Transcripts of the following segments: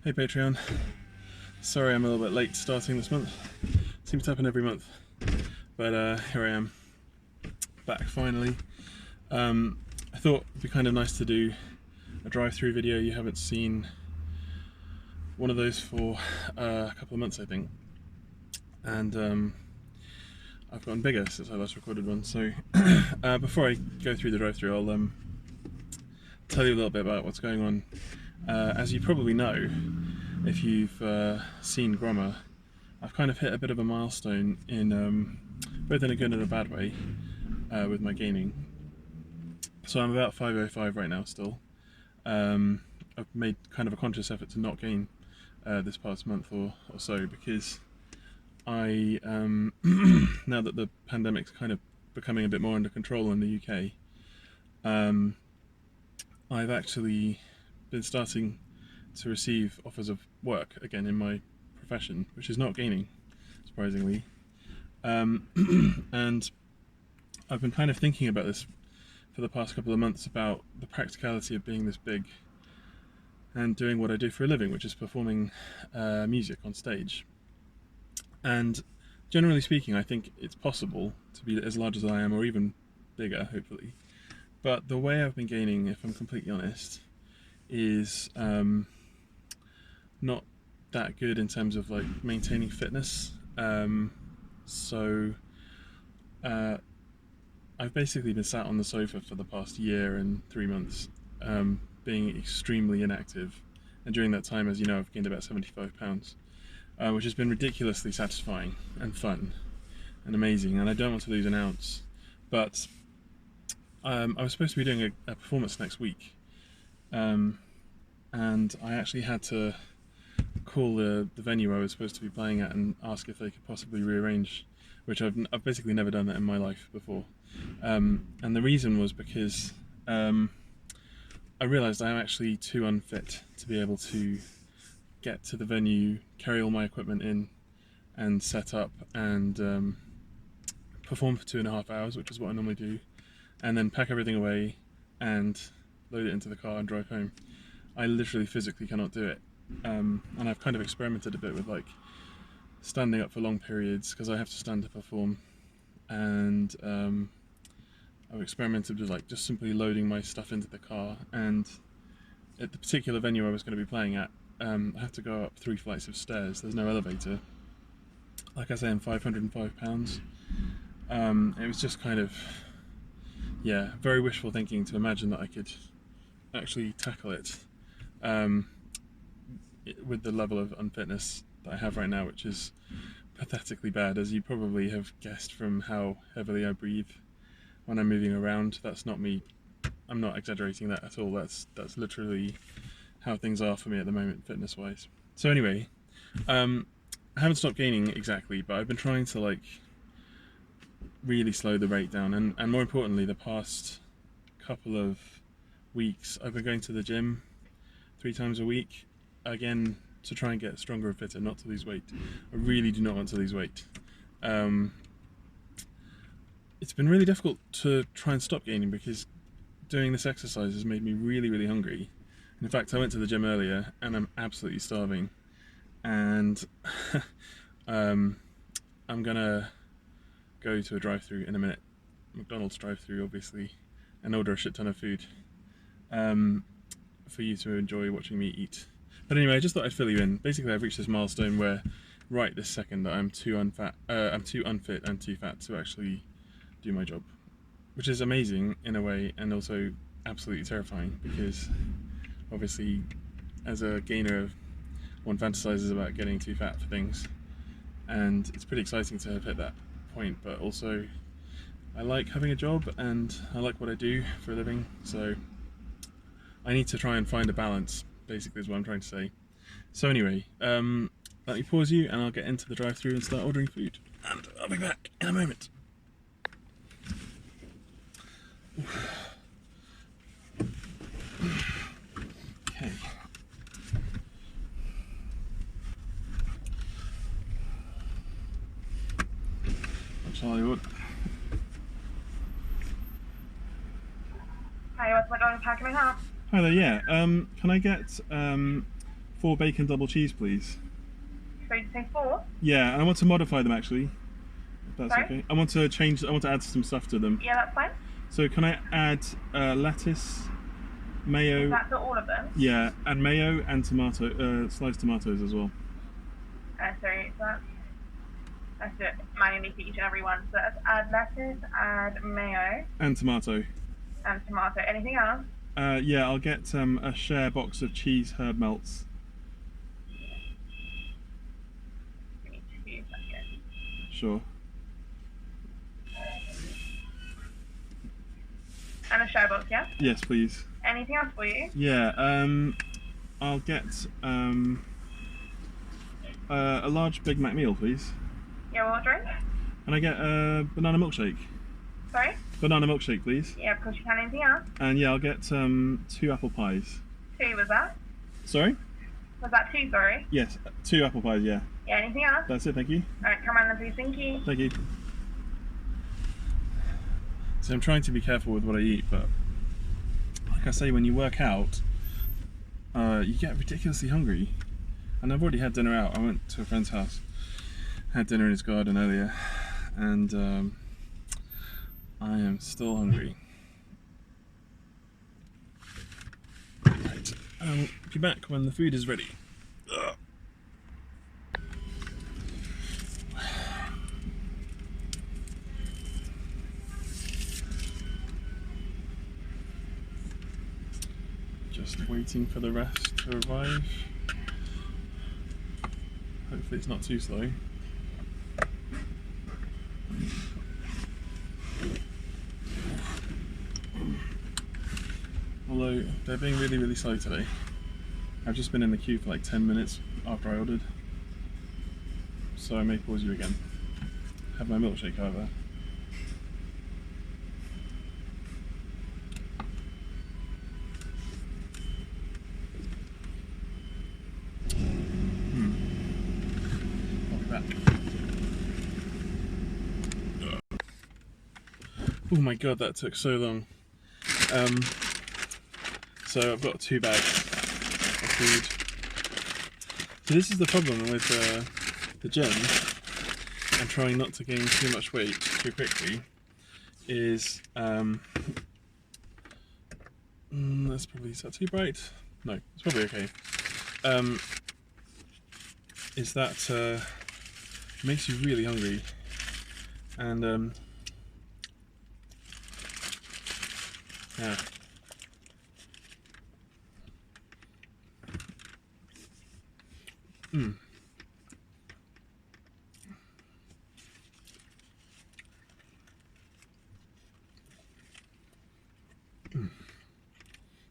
Hey Patreon, sorry I'm a little bit late starting this month. Seems to happen every month, but here I am, back finally. I thought it'd be kind of nice to do a drive-through video. You haven't seen one of those for a couple of months, I think, and I've gotten bigger since I last recorded one. So before I go through the drive-through, I'll tell you a little bit about what's going on. As you probably know, if you've seen Grommer, I've kind of hit a bit of a milestone in both in a good and a bad way with my gaming. So I'm about 505 right now still. I've made kind of a conscious effort to not gain this past month or so, because I, now that the pandemic's kind of becoming a bit more under control in the UK, I've actually been starting to receive offers of work again in my profession, which is not gaming, surprisingly. And I've been kind of thinking about this for the past couple of months, about the practicality of being this big and doing what I do for a living, which is performing music on stage. And generally speaking, I think it's possible to be as large as I am, or even bigger, hopefully. But the way I've been gaining, if I'm completely honest, is not that good in terms of like maintaining fitness. So I've basically been sat on the sofa for the past year and 3 months, being extremely inactive, and during that time, as you know, I've gained about 75 pounds, which has been ridiculously satisfying and fun and amazing, and I don't want to lose an ounce. But I was supposed to be doing a performance next week, and I actually had to call the venue I was supposed to be playing at and ask if they could possibly rearrange, which I've basically never done that in my life before. And the reason was because I realised I'm actually too unfit to be able to get to the venue, carry all my equipment in, and set up and perform for 2.5 hours, which is what I normally do, and then pack everything away and load it into the car and drive home. I literally physically cannot do it. And I've kind of experimented a bit with like standing up for long periods, because I have to stand to perform, and I've experimented with like just simply loading my stuff into the car. And at the particular venue I was going to be playing at, I have to go up 3 flights of stairs. There's no elevator. Like I say, I'm 505 pounds. It was just kind of, yeah, very wishful thinking to imagine that I could actually tackle it with the level of unfitness that I have right now, which is pathetically bad, as you probably have guessed from how heavily I breathe when I'm moving around. That's not me. I'm not exaggerating that at all. That's literally how things are for me at the moment, fitness-wise. So anyway, I haven't stopped gaining exactly, but I've been trying to like really slow the rate down, and more importantly, the past couple of weeks I've been going to the gym 3 times a week, again to try and get stronger and fitter, not to lose weight. I really do not want to lose weight. It's been really difficult to try and stop gaining, because doing this exercise has made me really, really hungry. And in fact, I went to the gym earlier and I'm absolutely starving, and I'm gonna go to a drive-through in a minute, McDonald's drive-through obviously, and order a shit ton of food for you to enjoy watching me eat. But anyway, I just thought I'd fill you in. Basically, I've reached this milestone where right this second that I'm too unfit and too fat to actually do my job, which is amazing in a way, and also absolutely terrifying, because obviously as a gainer one fantasizes about getting too fat for things, and it's pretty exciting to have hit that point, but also I like having a job and I like what I do for a living, so I need to try and find a balance, basically is what I'm trying to say. So anyway, let me pause you and I'll get into the drive-through and start ordering food, and I'll be back in a moment. Okay. What shall I order? Hi, what's McDonald's? How can I help? Hi there, yeah. Can I get 4 bacon double cheese, please. So you say 4? Yeah, and I want to modify them actually. If that's Sorry? okay. I want to add some stuff to them. Yeah, that's fine. So can I add lettuce, mayo? Is that to all of them? Yeah, and mayo and sliced tomatoes as well. Sorry, so let's do it manually for each and every one. So let's add lettuce, add mayo. And tomato. And tomato. Anything else? Yeah, I'll get a share box of cheese herb melts. Give me 2 seconds. Sure. And a share box, yeah? Yes, please. Anything else for you? Yeah, I'll get a large Big Mac meal, please. Yeah, what drink? And I get a banana milkshake. Sorry? Banana milkshake, please. Yeah, of course you can. Anything else? And yeah, I'll get 2 apple pies. 2 was that? Sorry? Was that 2, sorry? Yes, 2 apple pies, yeah. Yeah, anything else? That's it, thank you. Alright, come on then please, thank you. Thank you. So I'm trying to be careful with what I eat, but like I say, when you work out, you get ridiculously hungry. And I've already had dinner out. I went to a friend's house, had dinner in his garden earlier, and I am still hungry. Right, I'll be back when the food is ready. Ugh. Just waiting for the rest to arrive. Hopefully it's not too slow. Although they're being really, really slow today. I've just been in the queue for like 10 minutes after I ordered. So I may pause you again. Have my milkshake, however. I'll be back. Oh my god, that took so long. So I've got 2 bags of food. So this is the problem with the gym and trying not to gain too much weight too quickly is, that's probably, is that too bright? No, it's probably okay. Is that it makes you really hungry, and yeah.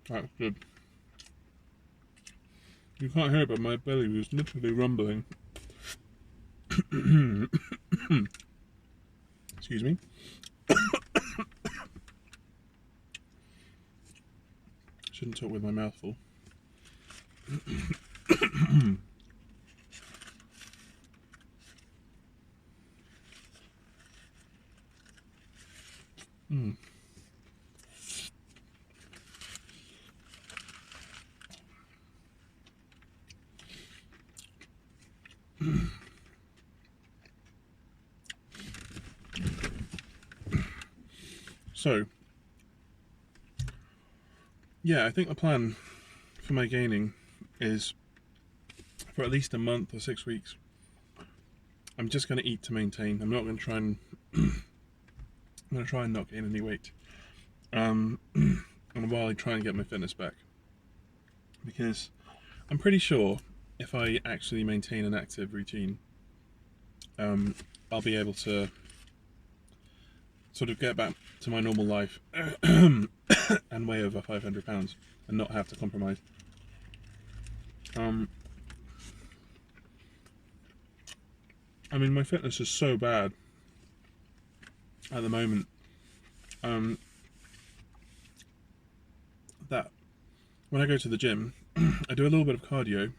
That's good. You can't hear it, but my belly was literally rumbling. Excuse me. Shouldn't talk with my mouth full. So, yeah, I think the plan for my gaining is for at least a month or 6 weeks. I'm just going to eat to maintain. I'm not going to try and I'm going to try and not gain any weight. And while I try and get my fitness back, because I'm pretty sure if I actually maintain an active routine, I'll be able to sort of get back to my normal life and weigh over 500 pounds and not have to compromise. I mean, my fitness is so bad at the moment that when I go to the gym, I do a little bit of cardio.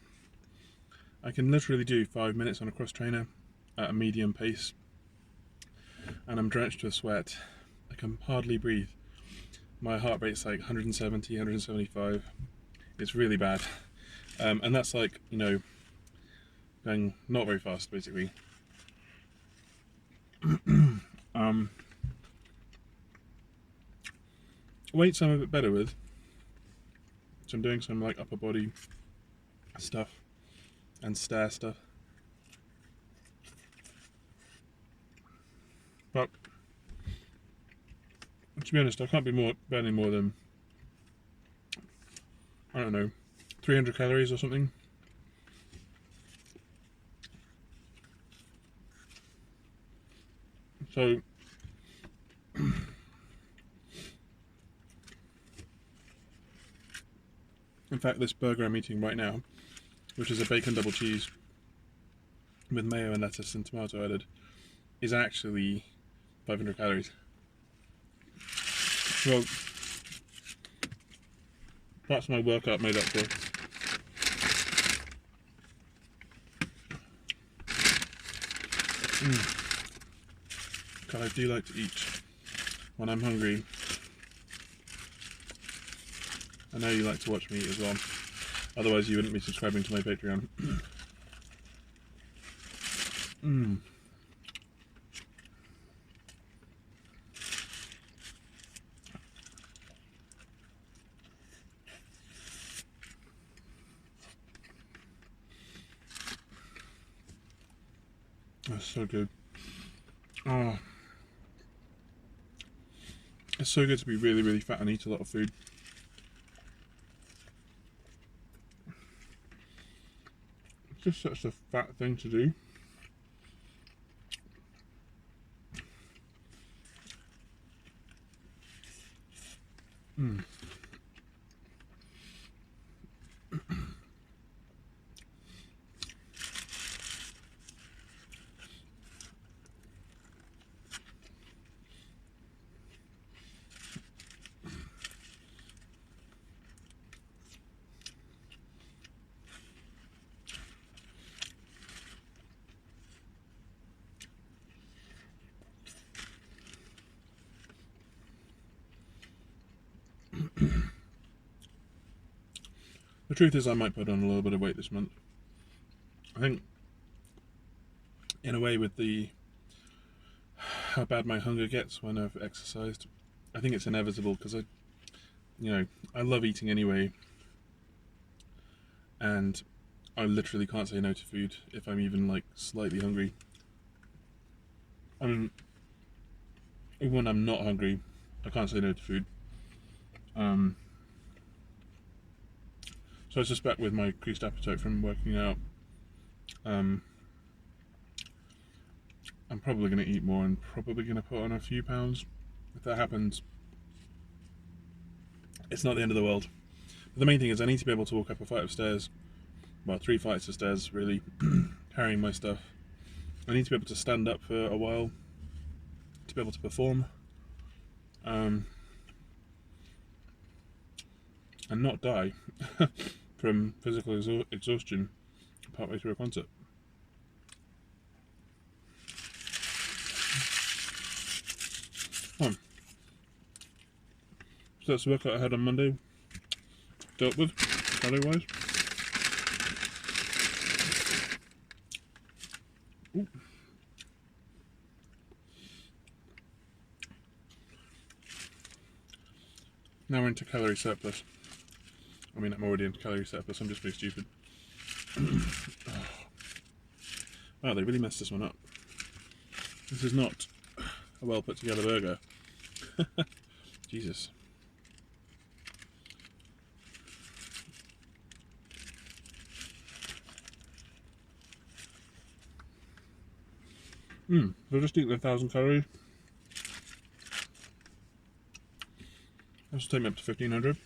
I can literally do 5 minutes on a cross trainer at a medium pace, and I'm drenched with sweat. I can hardly breathe. My heart rate's like 170, 175. It's really bad. And that's like, you know, going not very fast, basically. Weights I'm a bit better with. So I'm doing some like upper body stuff and stair stuff. But to be honest, I can't be burning more than, I don't know, 300 calories or something. So in fact, this burger I'm eating right now, which is a bacon double cheese with mayo and lettuce and tomato added, is actually 500 calories. Well, that's my workout made up for. God, I do like to eat when I'm hungry. I know you like to watch me eat as well. Otherwise you wouldn't be subscribing to my Patreon. That's so good. Oh, it's so good to be really, really fat and eat a lot of food. It's just such a fat thing to do. The truth is I might put on a little bit of weight this month. I think, in a way, with how bad my hunger gets when I've exercised, I think it's inevitable because I love eating anyway, and I literally can't say no to food if I'm even like slightly hungry. I mean, even when I'm not hungry, I can't say no to food. So I suspect with my increased appetite from working out, I'm probably going to eat more and probably going to put on a few pounds. If that happens, it's not the end of the world. But the main thing is I need to be able to walk up a flight of stairs, well, 3 flights of stairs really, carrying my stuff. I need to be able to stand up for a while to be able to perform, and not die from physical exhaustion partway through a concert. So that's the workout I had on Monday. Dealt with, calorie-wise. Ooh. Now we're into calorie surplus. I mean, I'm already into calorie surplus, I'm just being stupid. Wow, they really messed this one up. This is not a well put together burger. Jesus. So just eat the 1,000 calories. This will take me up to 1,500.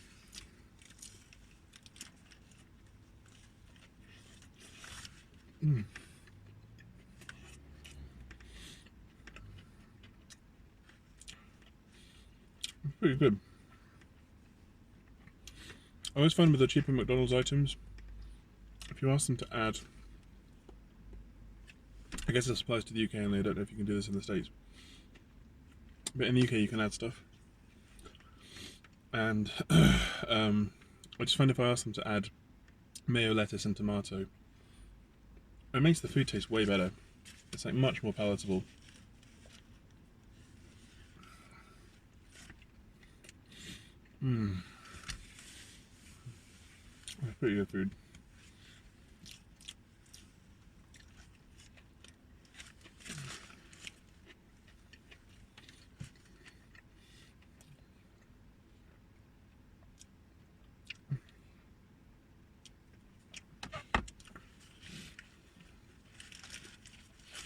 It's pretty good. I always find with the cheaper McDonald's items, if you ask them to add, I guess this applies to the UK only, I don't know if you can do this in the States, but in the UK you can add stuff. And I just find if I ask them to add mayo, lettuce, and tomato. It makes the food taste way better. It's like much more palatable. That's pretty good food.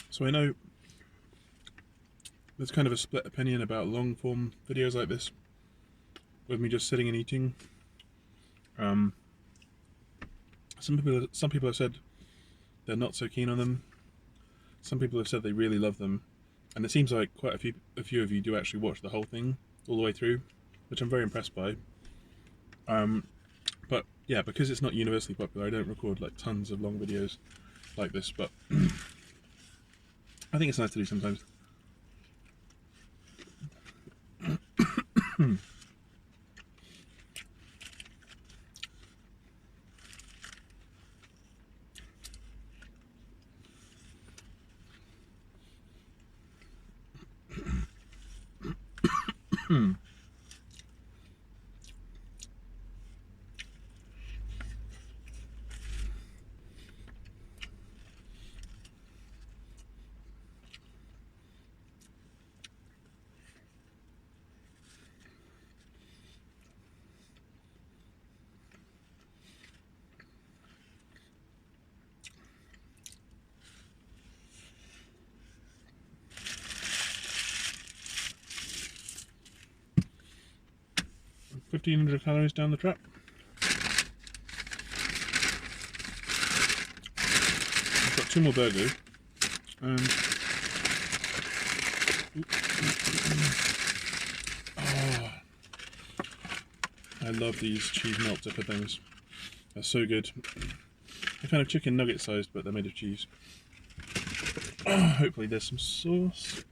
So I know there's kind of a split opinion about long form videos like this, with me just sitting and eating. Some people have said they're not so keen on them. Some people have said they really love them, and it seems like quite a few of you do actually watch the whole thing all the way through, which I'm very impressed by. But yeah, because it's not universally popular, I don't record like tons of long videos like this, but I think it's nice to do sometimes. $1,500 calories down the trap. I've got 2 more burgers. Oh, I love these cheese melt dipper things. They're so good. They're kind of chicken nugget sized, but they're made of cheese. Oh, hopefully there's some sauce.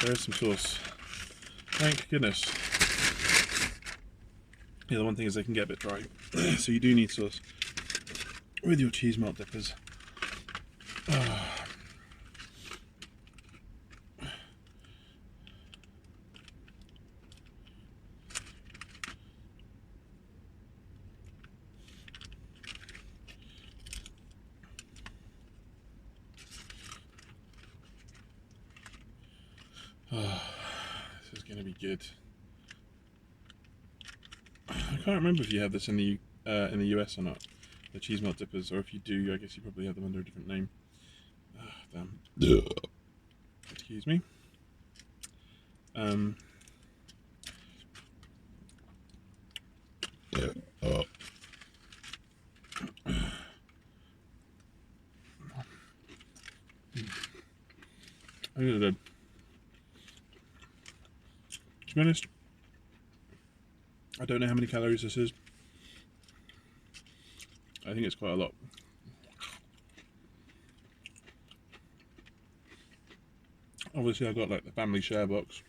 There's some sauce. Thank goodness. Yeah, the one thing is they can get a bit dry, so you do need sauce with your cheese melt dippers. Oh. Oh, this is going to be good. I can't remember if you have this in the US or not, the cheese melt dippers, or if you do, I guess you probably have them under a different name. Oh, damn. Excuse me. I think they're good. To be honest, I don't know how many calories this is. I think it's quite a lot. Obviously I got like the family share box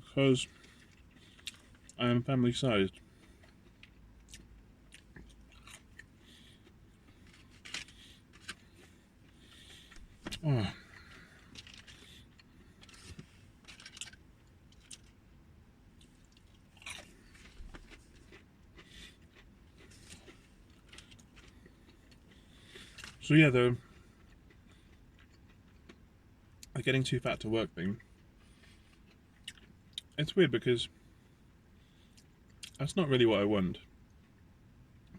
because I am family sized. Oh. So yeah, the getting too fat to work thing, it's weird because that's not really what I want.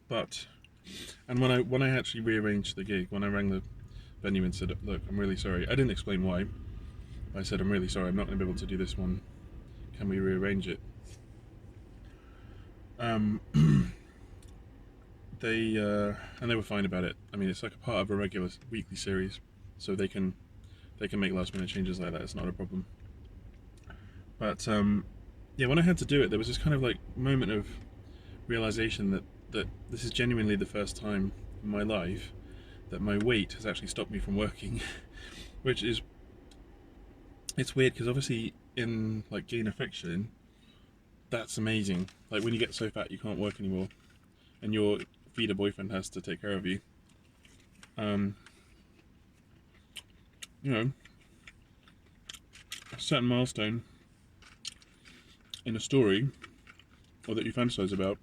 But, and when I actually rearranged the gig, when I rang the venue and said, look, I'm really sorry, I didn't explain why. I said, I'm really sorry, I'm not going to be able to do this one. Can we rearrange it? They were fine about it. I mean, it's like a part of a regular weekly series, so they can make last minute changes like that. It's not a problem. But yeah, when I had to do it, there was this kind of like moment of realization that this is genuinely the first time in my life that my weight has actually stopped me from working, which is, it's weird because obviously in like gain of friction, that's amazing. Like when you get so fat you can't work anymore, and your feeder boyfriend has to take care of you. You know, a certain milestone in a story, or that you fantasize about,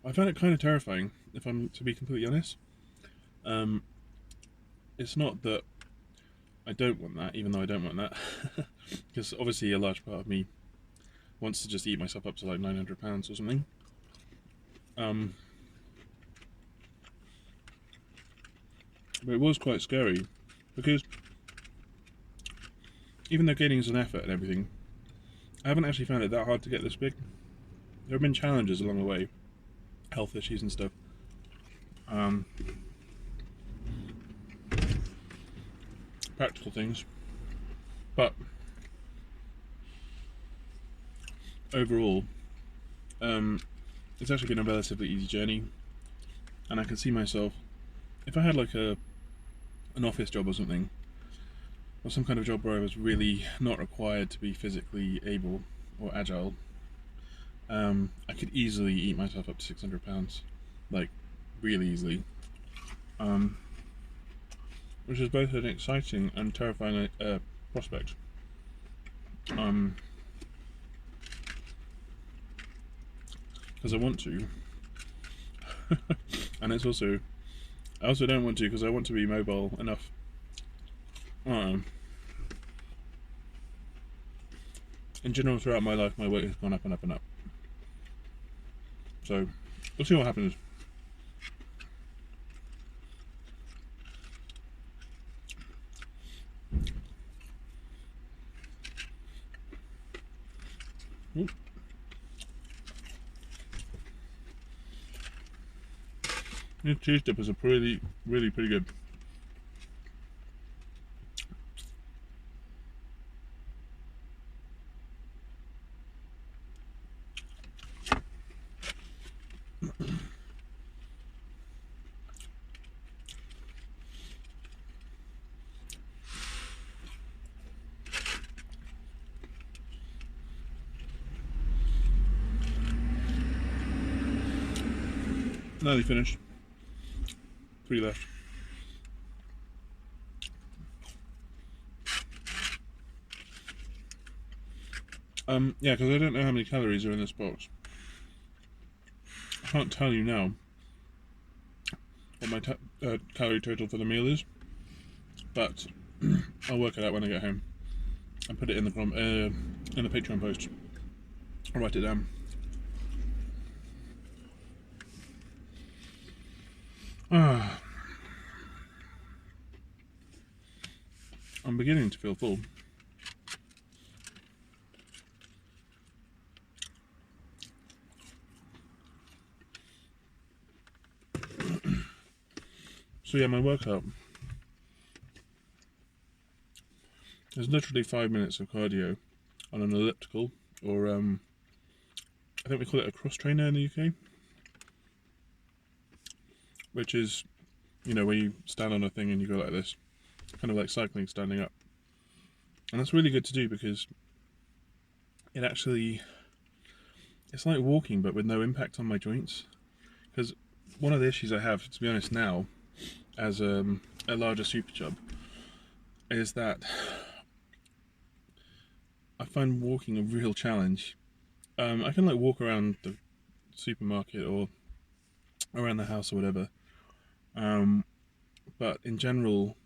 I found it kind of terrifying, if I'm to be completely honest. It's not that I don't want that, even though I don't want that, because obviously a large part of me wants to just eat myself up to like £900 or something. But it was quite scary, because even though gaining is an effort and everything, I haven't actually found it that hard to get this big. There have been challenges along the way, health issues and stuff. Practical things. But overall, it's actually been a relatively easy journey, and I can see myself, if I had like an office job or something, or some kind of job where I was really not required to be physically able or agile, I could easily eat myself up to £600, like really easily, which is both an exciting and terrifying prospect. Because I want to, and it's also, I also don't want to because I want to be mobile enough. In general, throughout my life, my weight has gone up and up and up. So, we'll see what happens. Ooh. These cheese dippers are pretty good. Nearly finished. 3 left. Yeah, because I don't know how many calories are in this box. I can't tell you now what my calorie total for the meal is, but I'll work it out when I get home and put it in the Patreon post. I'll write it down. I'm beginning to feel full. So yeah, my workout is literally 5 minutes of cardio on an elliptical, or I think we call it a cross trainer in the UK, which is, you know, where you stand on a thing and you go like this, kind of like cycling standing up. And that's really good to do because it actually, it's like walking but with no impact on my joints. Because one of the issues I have, to be honest now, as a larger super chub, is that I find walking a real challenge. I can like walk around the supermarket or around the house or whatever, but in general,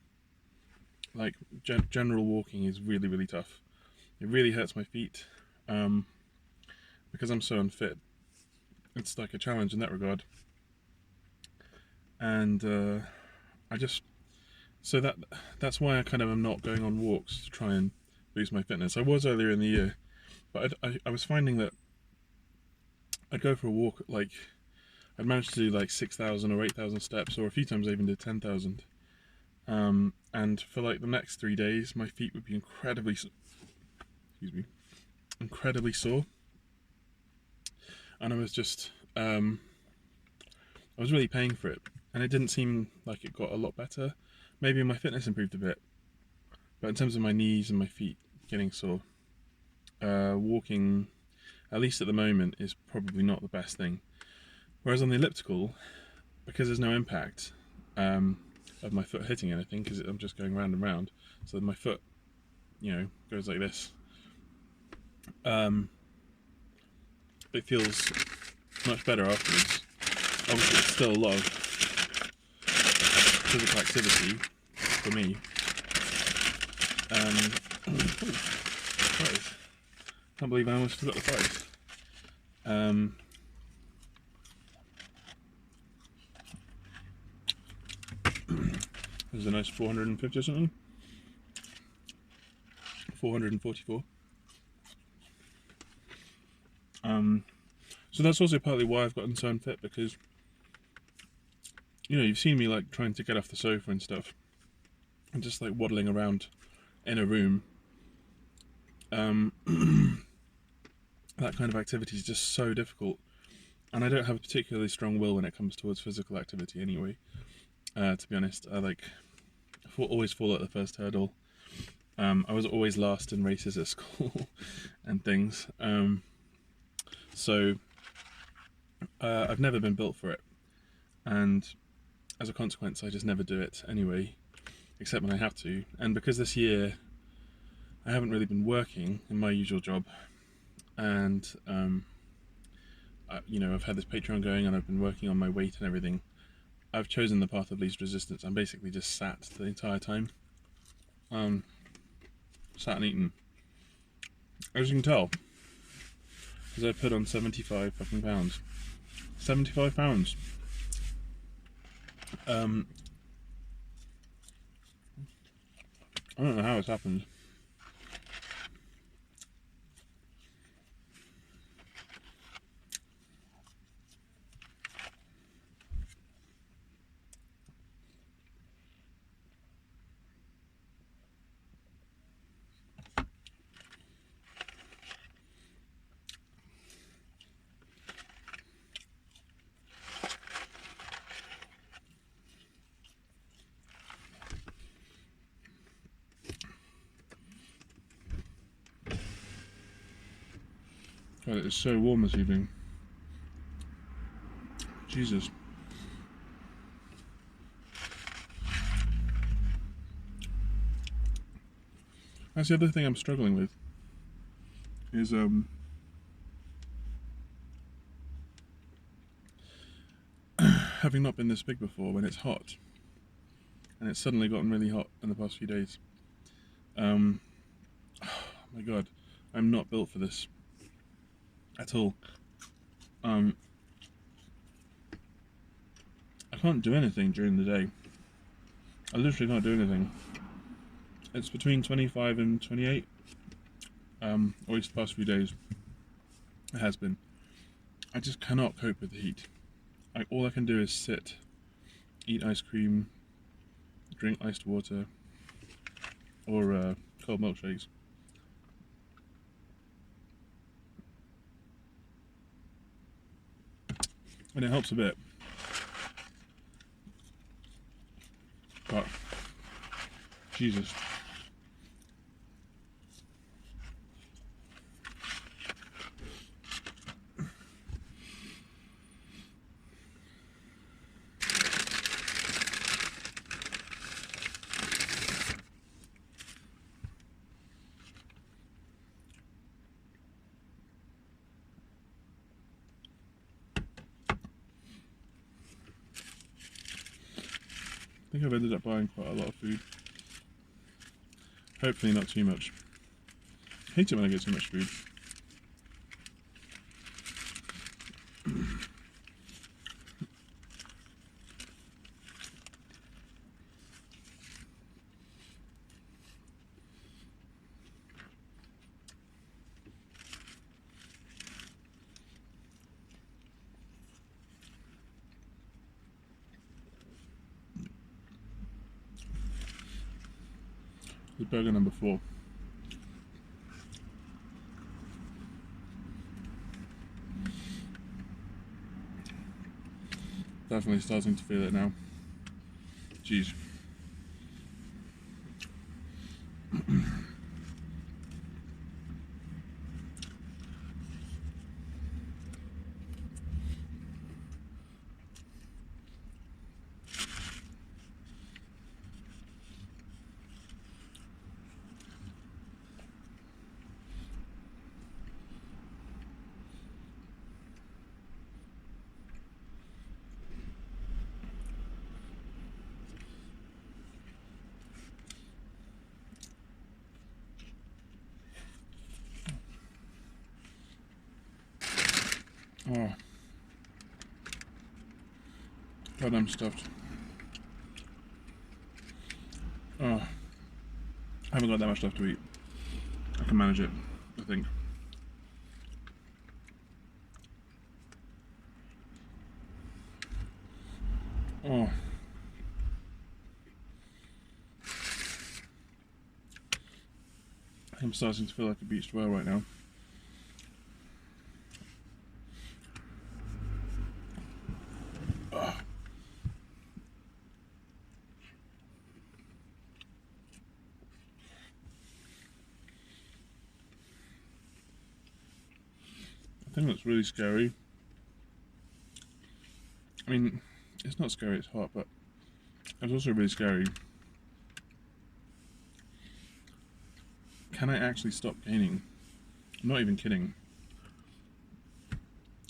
like general walking is really tough. It really hurts my feet, because I'm so unfit. It's like a challenge in that regard, and I just, so that's why I kind of am not going on walks to try and boost my fitness. I was earlier in the year, but I was finding that I'd go for a walk, like I'd manage to do like 6,000 or 8,000 steps, or a few times I even did 10,000. And for like the next 3 days, my feet would be incredibly sore, and I was just, I was really paying for it. and it didn't seem like it got a lot better. Maybe my fitness improved a bit, but in terms of my knees and my feet getting sore, walking, at least at the moment, is probably not the best thing. Whereas on the elliptical, because there's no impact of my foot hitting anything, because I'm just going round and round, so my foot, goes like this. It feels much better afterwards. Obviously, it's still a lot of physical activity for me. Price. Can't believe I almost forgot the price. This is a nice 450 or something. 444. So that's also partly why I've gotten so unfit, because you've seen me like trying to get off the sofa and stuff, and just like waddling around in a room. That kind of activity is just so difficult, and I don't have a particularly strong will when it comes towards physical activity anyway. To be honest, I always fall at the first hurdle. I was always last in races at school and things. So I've never been built for it, and as a consequence I just never do it anyway, except when I have to. And because this year I haven't really been working in my usual job, and I've had this Patreon going and I've been working on my weight and everything, I've chosen the path of least resistance. I'm basically just sat the entire time, sat and eaten, as you can tell, because I put on 75 fucking pounds. 75 pounds. I don't know how it's happened. God, it is so warm this evening. Jesus. That's the other thing I'm struggling with, is having not been this big before, when it's hot, and it's suddenly gotten really hot in the past few days. Oh my God, I'm not built for this at all. I can't do anything during the day. I literally can't do anything. It's between 25 and 28, or at least the past few days it has been. I just cannot cope with the heat. All I can do is sit, eat ice cream, drink iced water, or cold milkshakes. And it helps a bit. But, Jesus. I think I've ended up buying quite a lot of food. Hopefully not too much. I hate it when I get too much food. The burger number 4. definitely starting to feel it now. Jeez. Oh. God, I'm stuffed. Oh. I haven't got that much left to eat. I can manage it, I think. Oh. I'm starting to feel like a beached whale right now. Oh. I think that's really scary. I mean, it's not scary, it's hot, but it's also really scary. Can I actually stop gaining? I'm not even kidding.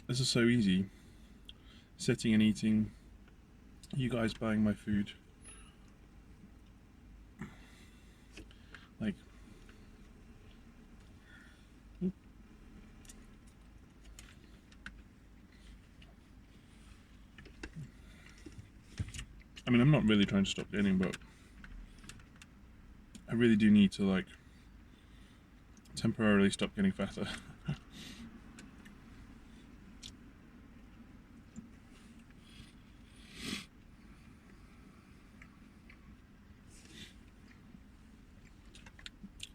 This is so easy. Sitting and eating, you guys buying my food. Like, I mean, I'm not really trying to stop gaining, but I really do need to, like, temporarily stop getting fatter.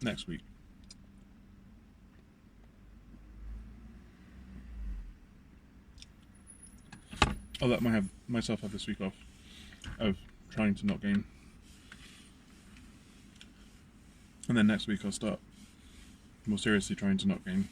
Next week. I'll let myself have this week off of trying to not gain. And then next week I'll start more seriously trying to not gain.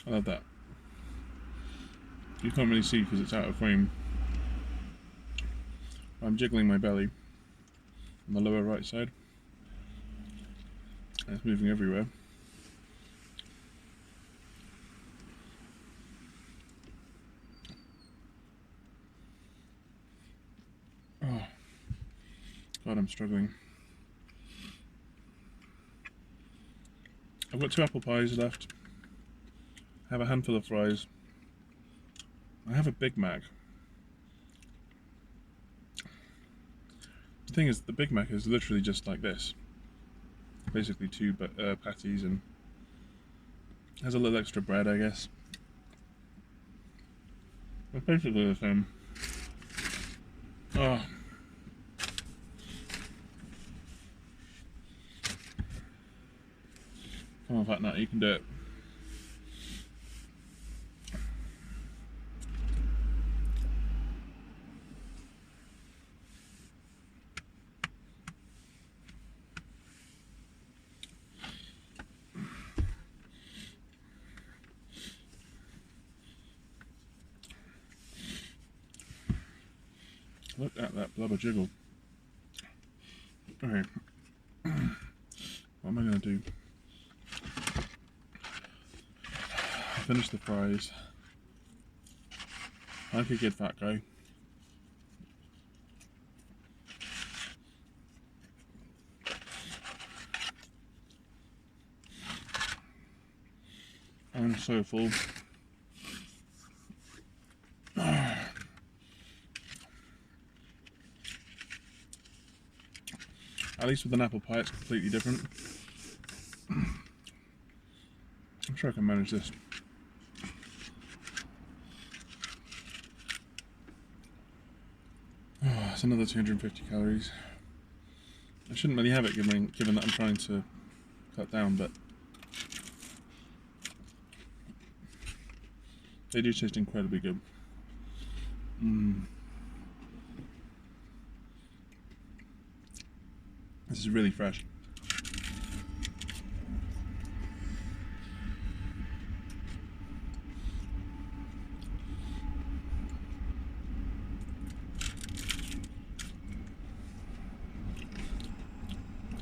I love that. You can't really see because it's out of frame. I'm jiggling my belly on the lower right side. And it's moving everywhere. Oh, God, I'm struggling. I've got 2 apple pies left. I have a handful of fries. I have a Big Mac. The thing is, the Big Mac is literally just like this. Basically 2 patties and has a little extra bread, I guess. It's basically the same. Oh. Come on, Fat Nut, you can do it. Look at that blubber jiggle. Okay. What am I going to do? Finish the fries. Like a good fat guy. I'm so full. At least with an apple pie, it's completely different. I'm sure I can manage this. It's another 250 calories. I shouldn't really have it given that I'm trying to cut down, but they do taste incredibly good. This is really fresh.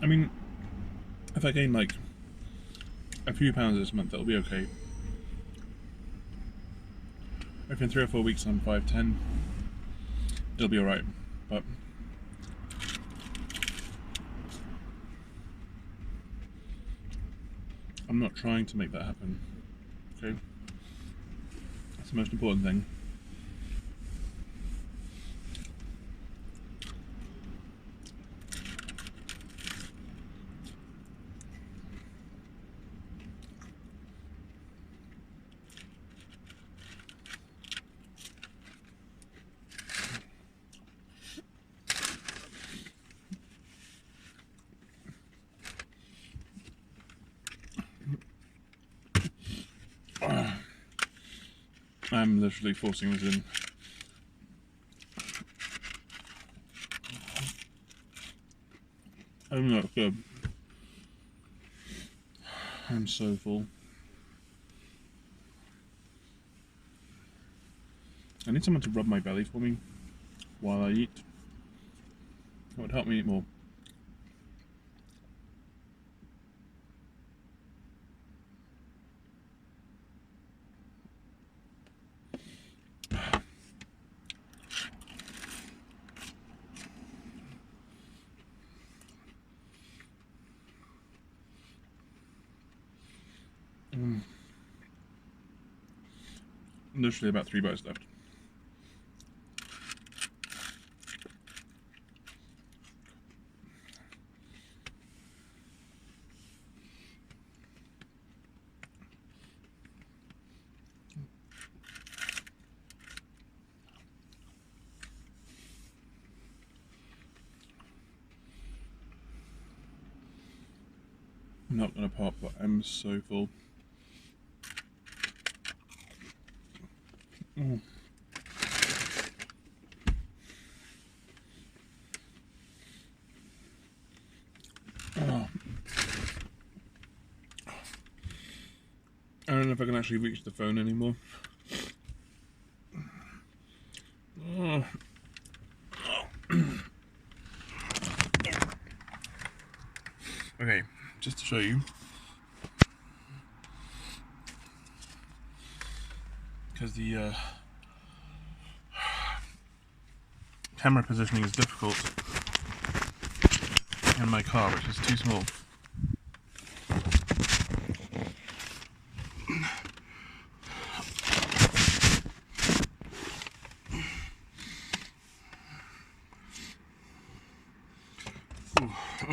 I mean, if I gain like a few pounds this month, that'll be okay. If in 3 or 4 weeks I'm 5'10", it'll be alright. But I'm not trying to make that happen. Okay? That's the most important thing. I'm literally forcing this in. Oh no, good. I'm so full. I need someone to rub my belly for me while I eat. That would help me eat more. Literally about 3 bites left. I'm not gonna pop, but I'm so full. Oh. I don't know if I can actually reach the phone anymore. Oh. Okay, just to show you, because the camera positioning is difficult in my car, which is too small.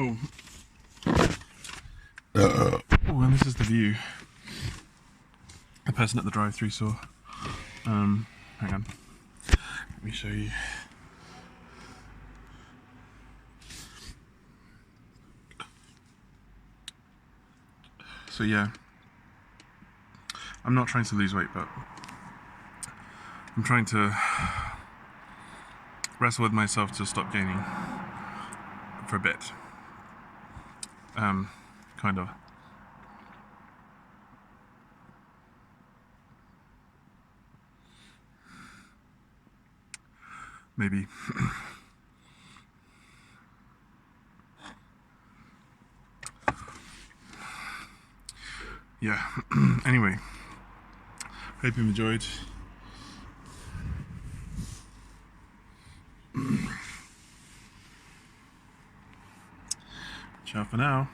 Oh, and this is the view the person at the drive-thru saw. Hang on, let me show you. So yeah, I'm not trying to lose weight, but I'm trying to wrestle with myself to stop gaining for a bit. Kind of. Maybe. Yeah. Anyway, hope you enjoyed. Ciao for now.